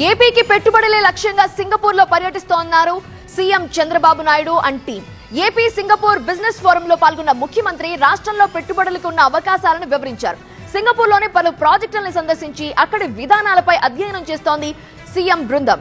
ఏపీకి పెట్టుబడులే లక్ష్యంగా సింగపూర్ లో పర్యటిస్తోన్నారు CM Chandrababu Naidu and team. AP Singapore business forum లో పాల్గొన్న ముఖ్యమంత్రి రాష్ట్రంలో పెట్టుబడులకు ఉన్న అవకాశాలను వివరించారు. సింగపూర్ లోని పలు ప్రాజెక్టులను సందర్శించి అక్కడి విధానాలపై అధ్యయనం చేస్తోంది సీఎం బృందం.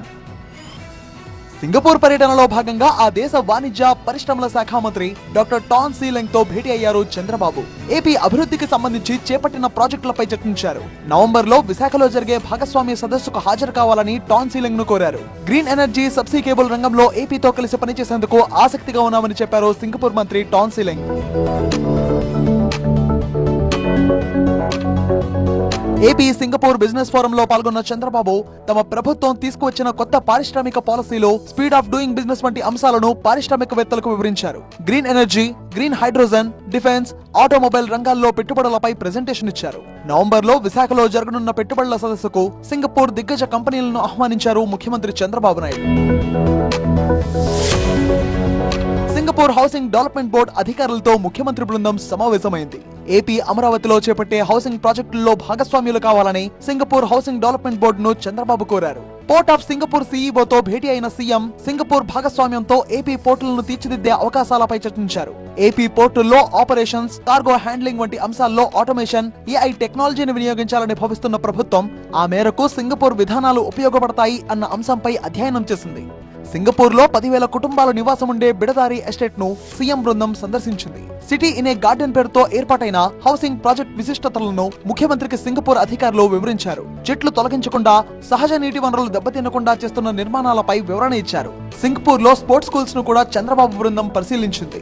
సింగపూర్ పర్యటనలో భాగంగా ఆ దేశ వాణిజ్య పరిశ్రమల శాఖ మంత్రి డాక్టర్ టాన్ సీలింగ్ తో భేటీ అయ్యారు చంద్రబాబు. ఏపీ అభివృద్ధికి సంబంధించి చేపట్టిన ప్రాజెక్టులపై చర్చించారు. నవంబర్ లో విశాఖలో జరిగే భాగస్వామ్య సదస్సుకు హాజరు కావాలని టాన్ సీలింగ్ ను కోరారు. గ్రీన్ ఎనర్జీ, సబ్సీ కేబుల్ రంగంలో ఏపీతో కలిసి పనిచేసేందుకు ఆసక్తిగా ఉన్నామని చెప్పారు సింగపూర్ మంత్రి tan ceiling. AP Singapore business forum లో పాల్గొన్న చంద్రబాబు తమ ప్రభుత్వం తీసుకువచ్చిన కొత్త పారిశ్రామిక పాలసీలో స్పీడ్ ఆఫ్ డూయింగ్ బిజినెస్ వంటి అంశాలను పారిశ్రామికవేత్తలకు వివరించారు. Green energy, green hydrogen, defence, automobile రంగాల్లో పెట్టుబడులపై ప్రెజెంటేషన్ ఇచ్చారు. నవంబర్ లో విశాఖలో జరగనున్న పెట్టుబడుల సదస్సుకు సింగపూర్ దిగ్గజ కంపెనీలను ఆహ్వానించారు ముఖ్యమంత్రి Chandrababu Naidu. Singapore housing development board అధికారులతో ముఖ్యమంత్రి బృందం సమావేశమైంది. ఏపీ అమరావతిలో చేపట్టే హౌసింగ్ ప్రాజెక్టుల్లో భాగస్వామ్యులు కావాలని సింగపూర్ హౌసింగ్ డెవలప్మెంట్ బోర్డును చంద్రబాబు కోరారు. పోర్ట్ ఆఫ్ సింగపూర్ సీఈఓతో భేటీ అయిన సీఎం సింగపూర్ భాగస్వామ్యంతో ఏపీ పోర్టులను తీర్చిదిద్దే అవకాశాలపై చర్చించారు. ఏపీ పోర్టుల్లో ఆపరేషన్స్, కార్గో హ్యాండ్లింగ్ వంటి అంశాల్లో ఆటోమేషన్, ఏఐ టెక్నాలజీని వినియోగించాలని భావిస్తున్న ప్రభుత్వం ఆ మేరకు సింగపూర్ విధానాలు ఉపయోగపడతాయి అన్న అంశంపై అధ్యయనం చేసింది. సింగపూర్ లో 10,000 కుటుంబాల నివాసం ఉండే బిడదారి ఎస్టేట్ ను సీఎం బృందం సందర్శించింది. సిటీ ఇన్ ఏ గార్డెన్ పేరుతో ఏర్పాటైన హౌసింగ్ ప్రాజెక్ట్ విశిష్టతలను ముఖ్యమంత్రికి సింగపూర్ అధికారులు వివరించారు. చెట్లు తొలగించకుండా, సహజ నీటి వనరులు దెబ్బతినకుండా చేస్తున్న నిర్మాణాలపై వివరణ ఇచ్చారు. సింగపూర్ లో స్పోర్ట్స్ స్కూల్స్ ను కూడా చంద్రబాబు బృందం పరిశీలించింది.